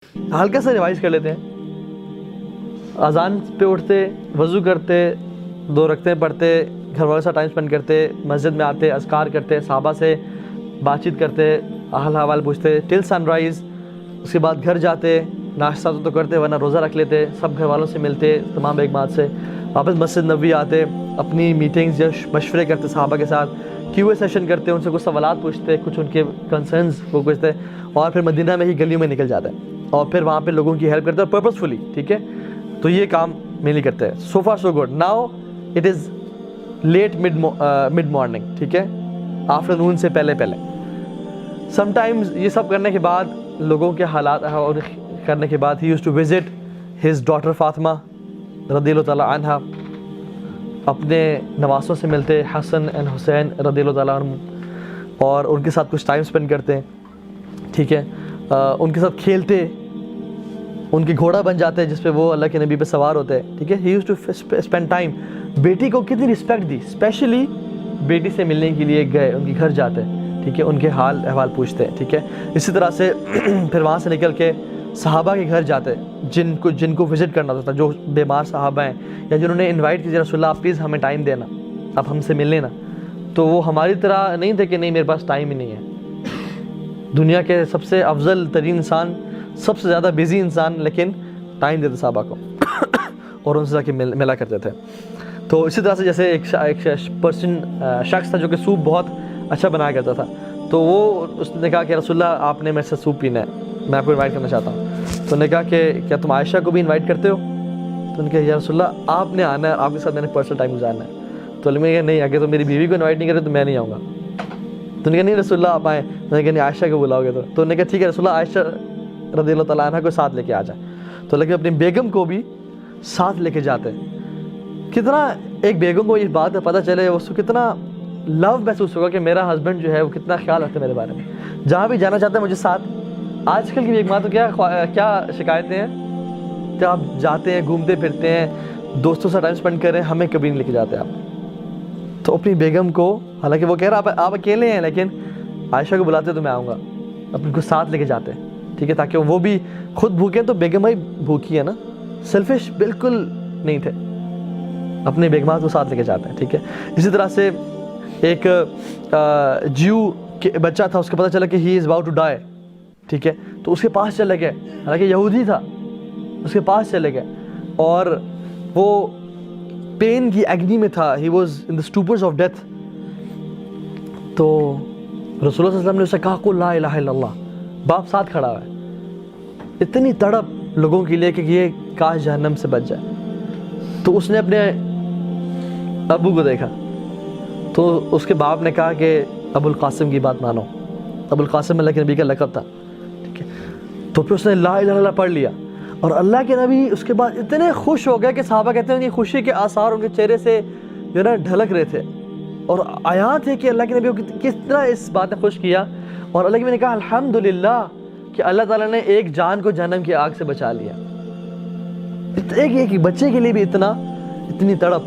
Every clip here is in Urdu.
ہلکا سا ریوائز کر لیتے ہیں. اذان پہ اٹھتے, وضو کرتے, 2 رکعتیں پڑھتے, گھر والوں کے ساتھ ٹائم اسپینڈ کرتے, مسجد میں آتے, اذکار کرتے, صحابہ سے بات چیت کرتے, حال حوال پوچھتے ٹل سن رائز. اس کے بعد گھر جاتے, ناشتہ تو کرتے ورنہ روزہ رکھ لیتے, سب گھر والوں سے ملتے تمام بیگمات سے, واپس مسجد نبوی آتے, اپنی میٹنگز یا مشورے کرتے صحابہ کے ساتھ, کیو اے سیشن کرتے, ان سے کچھ سوالات پوچھتے, کچھ ان کے کنسرنز وہ پوچھتے, اور پھر مدینہ میں ہی گلیوں میں نکل جاتے اور پھر وہاں پہ لوگوں کی ہیلپ کرتے اور پرپزفلی. ٹھیک ہے, تو یہ کام مینلی کرتے ہیں. So far so good. Now it is late mid morning. ٹھیک ہے, آفٹر نون سے پہلے. سم ٹائمز یہ سب کرنے کے بعد لوگوں کے حالات اور کرنے کے بعد ہی use to visit his daughter Fatima رضی اللہ تعالیٰ عنہ, اپنے نواسوں سے ملتے, حسن اینڈ حسین رضی اللہ تعالیٰ عنہ, اور ان کے ساتھ کچھ ٹائم اسپینڈ کرتے ہیں. ٹھیک ہے, ان کے ساتھ کھیلتے, ان کی گھوڑا بن جاتے جس پہ وہ اللہ کے نبی پہ سوار ہوتے ہیں. ٹھیک ہے, ہی یوز ٹو اسپینڈ ٹائم. بیٹی کو کتنی رسپیکٹ دی, اسپیشلی بیٹی سے ملنے کے لیے گئے, ان کے گھر جاتے. ٹھیک ہے, ان کے حال احوال پوچھتے ہیں. ٹھیک ہے, اسی طرح سے پھر وہاں سے نکل کے صحابہ کے گھر جاتے جن کو وزٹ کرنا ہوتا تھا, جو بیمار صحابہ ہیں یا جنہوں نے انوائٹ کیا رسول اللہ پلیز ہمیں ٹائم دینا, آپ ہم سے مل لینا. تو وہ ہماری طرح نہیں تھے کہ نہیں میرے پاس ٹائم ہی نہیں ہے. دنیا کے سب سے افضل ترین انسان, سب سے زیادہ بزی انسان, لیکن ٹائم دیتے صحابہ کو اور ان سے جا کے ملا کرتے تھے. تو اسی طرح سے جیسے ایک شخص تھا جو کہ سوپ بہت اچھا بنایا کرتا تھا, تو وہ اس نے کہا کہ رسول اللہ آپ نے میرے سے سوپ پینا ہے, میں آپ کو انوائٹ کرنا چاہتا ہوں. تو نے کہا کہ کیا تم عائشہ کو بھی انوائٹ کرتے ہو؟ تو نے کہا یا رسول اللہ آپ نے آنا ہے, آپ کے ساتھ میں نے پرسنل ٹائم گزارنا ہے. تو میں نے کہا نہیں, اگر تو میری بیوی کو انوائٹ نہیں کرتے تو میں نہیں آؤں گا. تو نے کہا نہیں رسول اللہ آپ آئیں. میں نے کہا نہیں عائشہ کو بلاؤ گے تو نے کہا ٹھیک ہے رسول اللہ عائشہ رضی اللہ تعالیٰ عنہ کو ساتھ لے کے آ جائیں. تو لیکن اپنی بیگم کو بھی ساتھ لے کے جاتے. کتنا ایک بیگم کو یہ بات پتہ چلے, اس کو کتنا لو محسوس ہوگا کہ میرا ہسبینڈ جو ہے وہ کتنا خیال رکھتے ہیں میرے بارے میں, جہاں بھی جانا چاہتا ہے مجھے ساتھ. آج کل کی بیگمات تو کیا شکایتیں ہیں کہ آپ جاتے ہیں, گھومتے پھرتے ہیں, دوستوں سے ٹائم اسپینڈ کر رہے ہیں, ہمیں کبھی نہیں لے کے جاتے آپ. تو اپنی بیگم کو, حالانکہ وہ کہہ رہا آپ اکیلے ہیں, لیکن عائشہ کو بلاتے تو میں آؤں گا, اپنے کو ساتھ لے کے جاتے ہیں. ٹھیک ہے, تاکہ وہ بھی خود بھوکے, تو بیگم بھائی بھوکی ہے نا, سیلفش بالکل نہیں تھے, اپنے بیگمات کو ساتھ لے کے جاتے ہیں. ٹھیک ہے, اسی طرح سے ایک جیو بچہ تھا, اس کو پتہ چلا کہ ہی از اباؤٹ ٹو ڈائی. ٹھیک ہے, تو اس کے پاس چلے گئے, حالانکہ یہودی تھا, اس کے پاس چلے گئے, اور وہ پین کی ایگنی میں تھا, he was in the stupors of death. تو رسول اللہ صلی اللہ علیہ وسلم نے اسے کہا قل لا الہ الا اللہ, باپ ساتھ کھڑا ہے. اتنی تڑپ لوگوں کے لیے کہ یہ کاش جہنم سے بچ جائے. تو اس نے اپنے ابو کو دیکھا, تو اس کے باپ نے کہا کہ ابو القاسم کی بات مانو. ابو القاسم اللہ کے نبی کا لقب تھا. ٹھیک ہے, تو پھر اس نے لا الہ الا اللہ پڑھ لیا, اور اللہ کے نبی اس کے بعد اتنے خوش ہو گئے کہ صحابہ کہتے ہیں کہ خوشی کے آثار ان کے چہرے سے جو نا ڈھلک رہے تھے, اور آیات ہے کہ اللہ کے نبی کو کس طرح اس بات نے خوش کیا. اور اللہ کے نبی نے کہا الحمدللہ کہ اللہ تعالیٰ نے ایک جان کو جہنم کی آگ سے بچا لیا. ایک بچے کے لیے بھی اتنی تڑپ.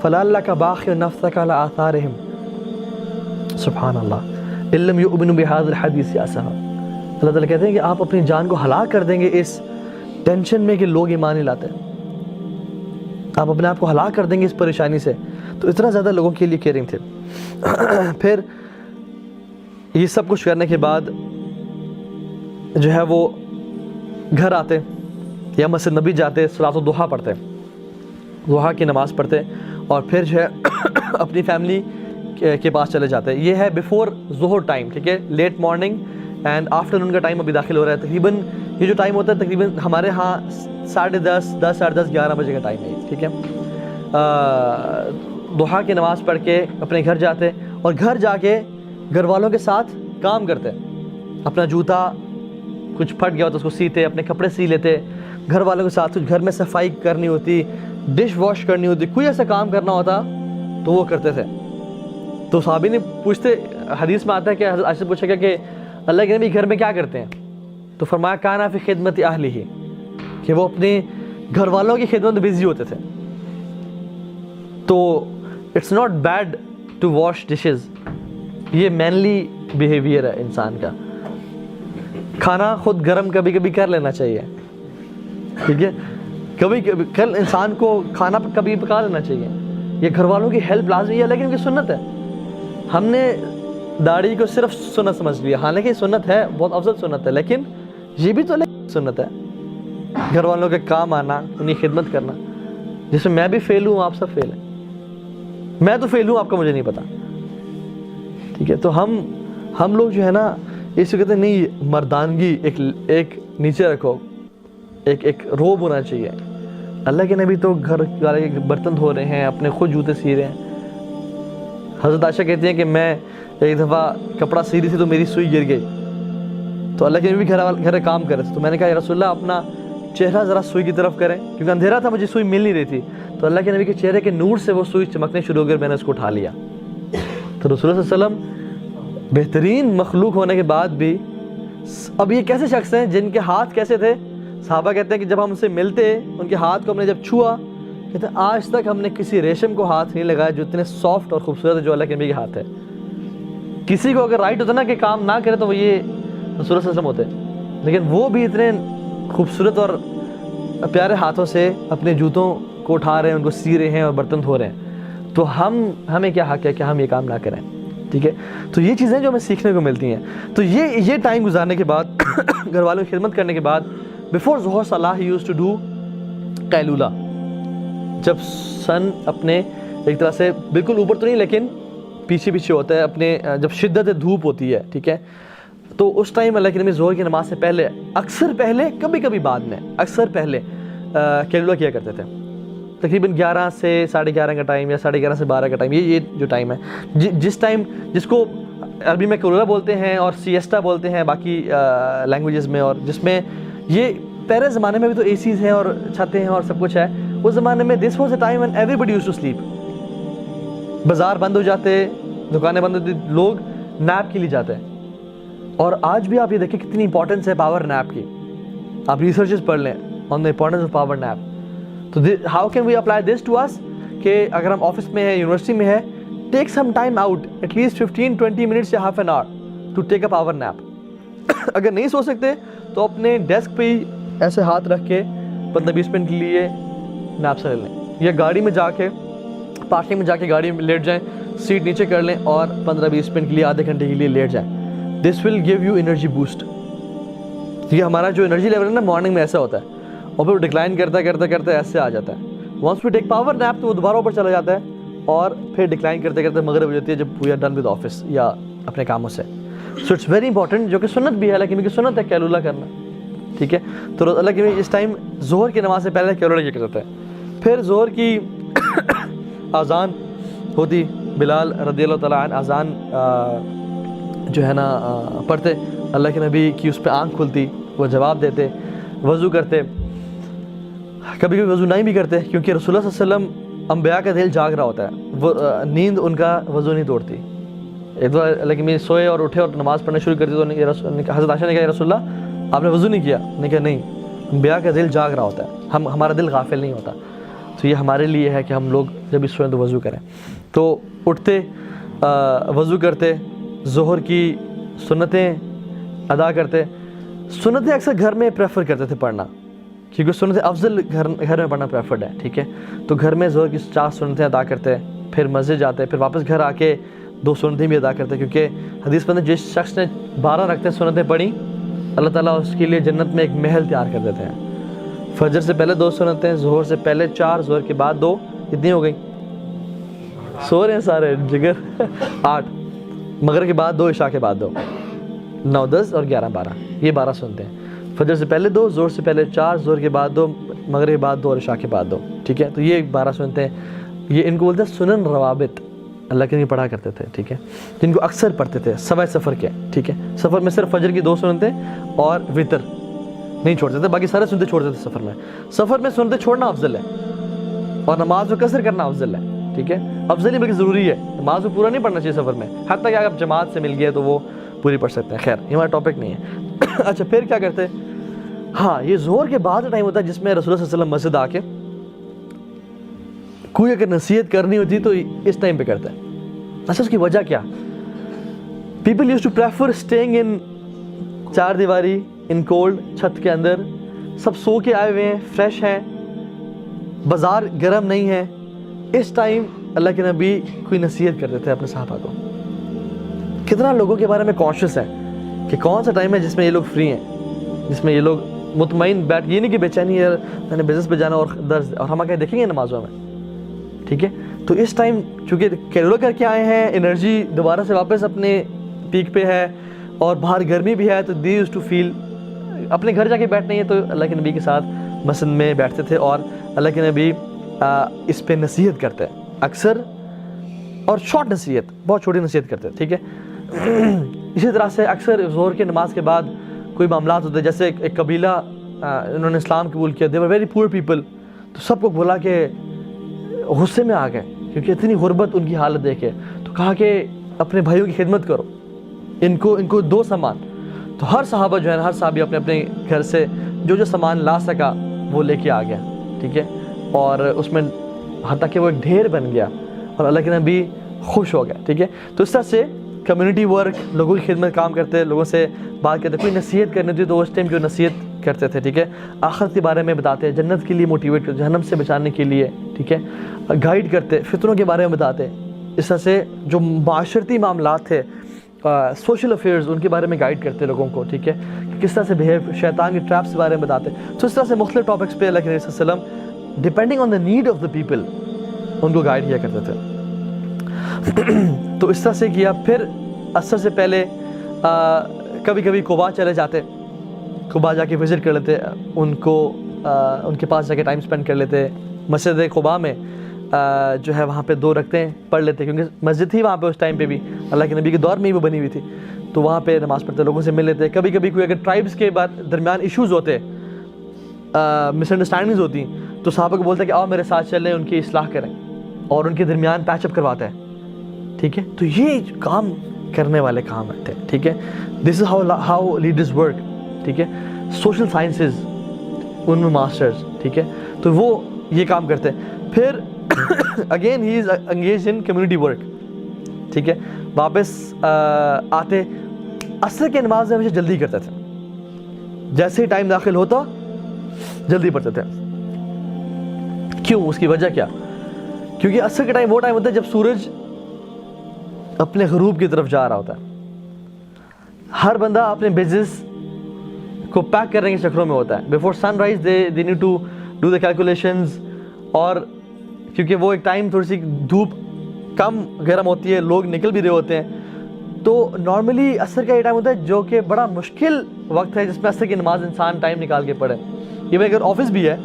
فَلَعَلَّكَ بَاخِعٌ نَفْسَكَ عَلَىٰ آثَارِهِمْ سبحان اللہ إِن لَّمْ يُؤْمِنُوا بِهَٰذَا الْحَدِيثِ أَسَفًا. اللہ تعالیٰ کہتے ہیں کہ آپ اپنی جان کو ہلاک کر دیں گے اس ٹینشن میں کہ لوگ ایمان نہیں لاتے, آپ اپنے آپ کو ہلاک کر دیں گے اس پریشانی سے. تو اتنا زیادہ لوگوں کے لیے کیئرنگ تھے. پھر یہ سب کچھ کرنے کے بعد جو ہے وہ گھر آتے یا مسجد نبی جاتے, صلاۃ الضحیٰ پڑھتے, ضحیٰ کی نماز پڑھتے, اور پھر جو ہے اپنی فیملی کے پاس چلے جاتے. یہ ہے بیفور ظہر ٹائم. ٹھیک ہے, لیٹ مارننگ اینڈ آفٹر نون کا ٹائم ابھی داخل ہو رہا ہے. تقریباً یہ جو ٹائم ہوتا ہے تقریباً ہمارے ہاں 10:30 ساڑھے 10 11 بجے کا ٹائم ہے. ٹھیک ہے, ضحیٰ کی نماز پڑھ کے اپنے گھر جاتے, اور گھر جا کے گھر والوں کے ساتھ کام کرتے. اپنا جوتا کچھ پھٹ گیا ہوتا اس کو سیتے, اپنے کپڑے سی لیتے, گھر والوں کے ساتھ کچھ گھر میں صفائی کرنی ہوتی, ڈش واش کرنی ہوتی, کوئی ایسا کام کرنا ہوتا تو وہ کرتے تھے. تو صحابی نے پوچھتے, حدیث میں آتا ہے کہ عائشہ سے پوچھا گیا کہ اللہ کے نبی گھر میں کیا کرتے ہیں, تو فرمایا کانا فی خدمت اہلہ, کہ وہ اپنے گھر والوں کی خدمت میں بزی ہوتے تھے. تو it's not bad to wash dishes, یہ مینلی بیہیویئر ہے انسان کا. کھانا خود گرم کبھی کبھی کر لینا چاہیے, ٹھیک ہے, کبھی کل انسان کو کھانا کبھی پکا لینا چاہیے. یہ گھر والوں کی ہیلپ لازمی ہے, لیکن ان کی سنت ہے. ہم نے داڑھی کو صرف سنت سمجھ لیا, حالانکہ سنت ہے, بہت افضل سنت ہے, لیکن یہ بھی تو سنت ہے. گھر والوں کے کام آنا, انہیں خدمت کرنا, جس میں میں بھی فیل ہوں, آپ سب فیل ہیں. میں تو فیل ہوں, آپ کا مجھے نہیں پتا, ٹھیک ہے. تو ہم لوگ جو ہے نا, اس کو کہتے ہیں نہیں, مردانگی ایک نیچے رکھو, ایک روب ہونا چاہیے. اللہ کے نبی تو گھر والے کے برتن دھو رہے ہیں, اپنے خود جوتے سی رہے ہیں. حضرت عائشہ کہتی ہیں کہ میں ایک دفعہ کپڑا سی رہی تھی تو میری سوئی گر گئی, تو اللہ کے نبی گھر کام کر رہے تھے, تو میں نے کہا یا رسول اللہ اپنا چہرہ ذرا سوئی کی طرف کریں, کیونکہ اندھیرا تھا, مجھے سوئی مل نہیں رہی تھی. تو اللہ کے نبی کے چہرے کے نور سے وہ سوئی چمکنے شروع ہو گئی, میں نے اس کو اٹھا لیا. تو رسول اللہ صلی اللہ علیہ وسلم بہترین مخلوق ہونے کے بعد بھی, اب یہ کیسے شخص ہیں جن کے ہاتھ کیسے تھے؟ صحابہ کہتے ہیں کہ جب ہم ان سے ملتے, ان کے ہاتھ کو ہم نے جب چھوا, کہتے ہیں آج تک ہم نے کسی ریشم کو ہاتھ نہیں لگایا جو اتنے سافٹ اور خوبصورت ہے جو اللہ کے نبی کے ہاتھ ہے. کسی کو اگر رائٹ ہوتا نا کہ کام نہ کرے تو وہ یہ رسول اللہ صلی اللہ علیہ وسلم ہوتے, لیکن وہ بھی اتنے خوبصورت اور پیارے ہاتھوں سے اپنے جوتوں کو اٹھا رہے ہیں, ان کو سی رہے ہیں اور برتن دھو رہے ہیں. تو ہمیں کیا حق ہے کہ ہم یہ کام نہ کریں, ٹھیک ہے. تو یہ چیزیں جو ہمیں سیکھنے کو ملتی ہیں. تو یہ ٹائم گزارنے کے بعد, گھر والوں کی خدمت کرنے کے بعد, بفور ظہر صلاح یوز ٹو ڈو قیلولہ. جب سن اپنے ایک طرح سے بالکل اوپر تو نہیں لیکن پیچھے ہوتا ہے, اپنے جب شدت دھوپ ہوتی ہے, ٹھیک ہے, تو اس ٹائم اللہ کے نبی ظہر کی نماز سے پہلے, اکثر پہلے, کبھی کبھی بعد میں, اکثر پہلے قیلولہ کیا کرتے تھے. تقریباً 11 سے 11:30 کا ٹائم, یا 11:30 سے 12 کا ٹائم, یہ جو ٹائم ہے, جس کو عربی میں قیلولہ بولتے ہیں اور سیسٹا بولتے ہیں باقی لینگویجز میں, اور جس میں یہ پہلے زمانے میں بھی تو اے سیز ہیں اور چھتیں ہیں اور سب کچھ ہے. اس زمانے میں this was a time when everybody used to sleep. بازار بند ہو جاتے, دکانیں بند ہوتی, لوگ نیپ کے لیے جاتے ہیں. اور آج بھی آپ یہ دیکھیں کتنی امپورٹنس ہے پاور نیپ کی. آپ ریسرچز پڑھ لیں on the importance of power nap. تو how can we apply this to us, کہ اگر ہم آفس میں ہیں, یونیورسٹی میں ہے, take some time out, at least 15-20 minutes یا half an hour to take a power nap. اگر نہیں سو سکتے تو اپنے ڈیسک پہ ہی ایسے ہاتھ رکھ کے 15-20 منٹ کے لیے نیپ سے لے لیں, یا گاڑی میں جا کے, پارکنگ میں جا کے گاڑی میں لیٹ جائیں, سیٹ نیچے کر لیں اور 15-20 منٹ کے لیے, آدھے گھنٹے کے لیے لیٹ جائیں. This will give you energy boost. یہ ہمارا جو انرجی لیول ہے نا مارننگ میں ایسا ہوتا ہے, اور پھر ڈکلائن کرتے ایسے آ جاتا ہے. Once we take power nap تو وہ دوبارہ اوپر چلا جاتا ہے, اور پھر ڈکلائن کرتے مغرب ہو جاتی ہے جب we are done with office یا اپنے کاموں سے. سو اٹس ویری امپورٹنٹ, جو کہ سنت بھی ہے, لیکن کی سنت ہے قیلولہ کرنا, ٹھیک ہے. تو اللہ کے اس ٹائم ظہر کی نماز سے پہلے قیلولہ کیا کرتا ہے. پھر ظہر کی اذان ہوتی, بلال رضی اللہ تعالیٰ عنہ اذان جو ہے نا پڑھتے, اللہ کے نبی کی اس پہ آنکھ کھلتی, وہ جواب دیتے, وضو کرتے, کبھی کبھی وضو نہیں بھی کرتے, کیونکہ رسول اللہ صلی اللہ علیہ وسلم انبیاء کا دل جاگ رہا ہوتا ہے, وہ نیند ان کا وضو نہیں توڑتی. ایک دو اللہ کے نبی سوئے اور اٹھے اور نماز پڑھنا شروع کر دی, تو حضرت عائشہ نے کہا یا رسول اللہ آپ نے وضو نہیں کیا؟ نے کہا نہیں, انبیاء کا دل جاگ رہا ہوتا ہے, ہمارا دل غافل نہیں ہوتا. تو یہ ہمارے لیے ہے کہ ہم لوگ جب بھی سوئیں تو وضو کریں. تو اٹھتے, وضو کرتے, ظہر کی سنتیں ادا کرتے. سنتیں اکثر گھر میں پریفر کرتے تھے پڑھنا, کیونکہ سنتیں افضل گھر میں پڑھنا پریفرڈ ہے, ٹھیک ہے. تو گھر میں ظہر کی 4 سنتیں ادا کرتے, پھر مسجد جاتے, پھر واپس گھر آ کے 2 سنتیں بھی ادا کرتے, کیونکہ حدیث میں جس شخص نے 12 رکعتیں سنتیں پڑھی اللہ تعالیٰ اس کے لیے جنت میں ایک محل تیار کر دیتے ہیں. فجر سے پہلے 2 سنتیں, ظہر سے پہلے 4, ظہر کے بعد 2, کتنی ہو گئی؟ سو رہے ہیں سارے جگر 8, مغرب کے بعد 2, عشاء کے بعد 2, 9, 10 اور 11, 12, یہ 12 سنتے ہیں. فجر سے پہلے 2, ظہر سے پہلے 4, ظہر کے بعد 2, مغرب کے بعد 2 اور عشاء کے بعد 2, ٹھیک ہے. تو یہ 12 سنتے ہیں, یہ ان کو بولتے ہیں سنن روابط, اللہ کے لیے پڑھا کرتے تھے, ٹھیک ہے, جن کو اکثر پڑھتے تھے سوائے سفر کے, ٹھیک ہے. سفر میں صرف فجر کی 2 سنتیں اور وتر نہیں چھوڑتے تھے, باقی سارے سنتیں چھوڑتے تھے سفر میں. سفر میں سنتیں چھوڑنا افضل ہے اور نماز میں قصر کرنا افضل ہے, ٹھیک ہے. افضل ہی بلکہ ضروری ہے, نماز کو پورا نہیں پڑھنا چاہیے سفر میں, حتیٰ کہ اگر آپ جماعت سے مل گئے تو وہ پوری پڑھ سکتے ہیں. خیر یہ ہمارا ٹاپک نہیں ہے. اچھا پھر کیا کرتے؟ ہاں, یہ ظہر کے بعد کا ٹائم ہوتا ہے جس میں رسول اللہ صلی اللہ علیہ وسلم مسجد آ کے کوئی اگر نصیحت کرنی ہوتی تو اس ٹائم پہ کرتا ہے. اچھا اس کی وجہ کیا؟ People use to prefer staying in چار دیواری ان کولڈ چھت کے اندر سب سو کے آئے ہوئے ہیں, فریش ہیں, بازار گرم نہیں ہے. اس ٹائم اللہ کے نبی کوئی نصیحت کرتے تھے اپنے صحابہ کو. کتنا لوگوں کے بارے میں کانشیس ہے کہ کون سا ٹائم ہے جس میں یہ لوگ فری ہیں, جس میں یہ لوگ مطمئن بیٹھ, یہ نہیں کہ بے چینی ہے میں نے بزنس پہ جانا اور درس, اور ہم آگے دیکھیں گے نمازوں میں, ٹھیک ہے. تو اس ٹائم چونکہ کیلولر کر کے آئے ہیں, انرجی دوبارہ سے واپس اپنے پیک پہ ہے اور باہر گرمی بھی ہے, تو دے یوز ٹو فیل اپنے گھر جا کے بیٹھنا ہی ہے, تو اللہ کے نبی کے ساتھ مسجد میں بیٹھتے تھے اور اللہ کے نبی اس پہ نصیحت کرتے ہیں اکثر, اور شارٹ نصیحت, بہت چھوٹی نصیحت کرتے ہیں, ٹھیک ہے. اسی طرح سے اکثر ظہر کے نماز کے بعد کوئی معاملات ہوتے, جیسے ایک قبیلہ انہوں نے اسلام قبول کیا, دے ور ویری پور پیپل, تو سب کو بولا کہ غصے میں آ گئے کیونکہ اتنی غربت ان کی حالت دیکھے, تو کہا کہ اپنے بھائیوں کی خدمت کرو, ان کو دو سامان. تو ہر صحابہ جو ہے نا, ہر صحابی اپنے اپنے گھر سے جو سامان لا سکا وہ لے کے آ گیا, ٹھیک ہے. اور اس میں حتیٰ کہ وہ ایک ڈھیر بن گیا اور اللہ کے نبی خوش ہو گیا, ٹھیک ہے. تو اس طرح سے کمیونٹی ورک, لوگوں کی خدمت, کام کرتے, لوگوں سے بات کرتے, کوئی نصیحت کرنی تھی تو اس ٹائم جو نصیحت کرتے تھے, ٹھیک ہے. آخرت کے بارے میں بتاتے, جنت کے لیے موٹیویٹ کرتے, جہنم سے بچانے کے لیے, ٹھیک ہے. گائیڈ کرتے, فطروں کے بارے میں بتاتے. اس طرح سے جو معاشرتی معاملات تھے, سوشل افیئرز, ان کے بارے میں گائیڈ کرتے لوگوں کو, ٹھیک ہے, کہ کس طرح سے بہیو, شیطان کے ٹریپس کے بارے میں بتاتے. تو اس طرح سے مختلف ٹاپکس پہ اللہ کے نبی صلی اللہ علیہ وسلم depending on the need of the people in کو گائیڈ کیا کرتے تھے. تو اس طرح سے کیا. پھر عصر سے پہلے کبھی کبھی قباء چلے جاتے, قباء جا کے وزٹ کر لیتے, ان کے پاس جا کے ٹائم اسپینڈ کر لیتے. مسجد قباء میں جو ہے وہاں پہ 2 رکعتیں پڑھ لیتے, کیونکہ مسجد تھی وہاں پہ اس ٹائم پہ بھی, اللہ کے نبی کے دور میں ہی وہ بنی ہوئی تھی, تو وہاں پہ نماز پڑھتے, لوگوں سے مل لیتے. کبھی کبھی کوئی اگر ٹرائبس کے بعد درمیان ایشوز ہوتے, مس انڈرسٹینڈنگز ہوتی, تو صحابہ کو بولتے کہ آؤ میرے ساتھ چلیں, ان کی اصلاح کریں, اور ان کے درمیان پیچ اپ کرواتا ہے, ٹھیک ہے. تو یہ کام کرنے والے کام تھے, ٹھیک ہے. دس از ہاؤ لیڈرز ورک, ٹھیک ہے. سوشل سائنسز ان میں ماسٹرز, ٹھیک ہے. تو وہ یہ کام کرتے. پھر again he is engage in community work, ٹھیک ہے. واپس آتے, عصر کے نماز میں ہمیشہ جلدی کرتے تھے, جیسے ہی ٹائم داخل ہوتا جلدی پڑھتے تھے. کیوں, اس کی وجہ کیا؟ کیونکہ عصر کا ٹائم وہ ٹائم ہوتا ہے جب سورج اپنے غروب کی طرف جا رہا ہوتا ہے. ہر بندہ اپنے بزنس کو پیک کرنے کے چکروں میں ہوتا ہے. Before sunrise they need to do the calculations, اور کیونکہ وہ ایک ٹائم تھوڑی سی دھوپ کم گرم ہوتی ہے, لوگ نکل بھی رہے ہوتے ہیں, تو نارملی عصر کا یہ ٹائم ہوتا ہے جو کہ بڑا مشکل وقت ہے جس میں عصر کی نماز انسان ٹائم نکال کے پڑھے. ایون اگر آفس بھی ہے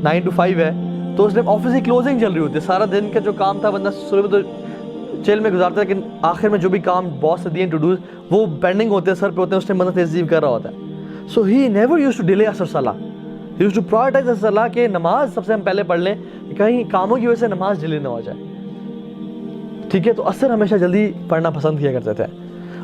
9 to 5 ہے, تو اس ٹائم آفس کی کلوزنگ چل رہی ہوتی ہے, سارا دن کا جو کام تھا بندہ شروع میں تو چیل میں گزارتا ہے, لیکن آخر میں جو بھی کام باس سے دیے ٹو ڈوز وہ پینڈنگ ہوتے ہیں, سر پہ ہوتے ہیں, اس ٹائم بندہ تہذیب کر رہا ہوتا ہے. So he never use to delay عصر صلاح, ہی یوز ٹو پرائورٹائز عصر صلاح, کہ نماز سب سے ہم پہلے پڑھ لیں, کہیں کاموں کی وجہ سے نماز ڈیلے نہ ہو جائے, ٹھیک ہے. تو عصر ہمیشہ جلدی پڑھنا پسند کیا کرتے تھے.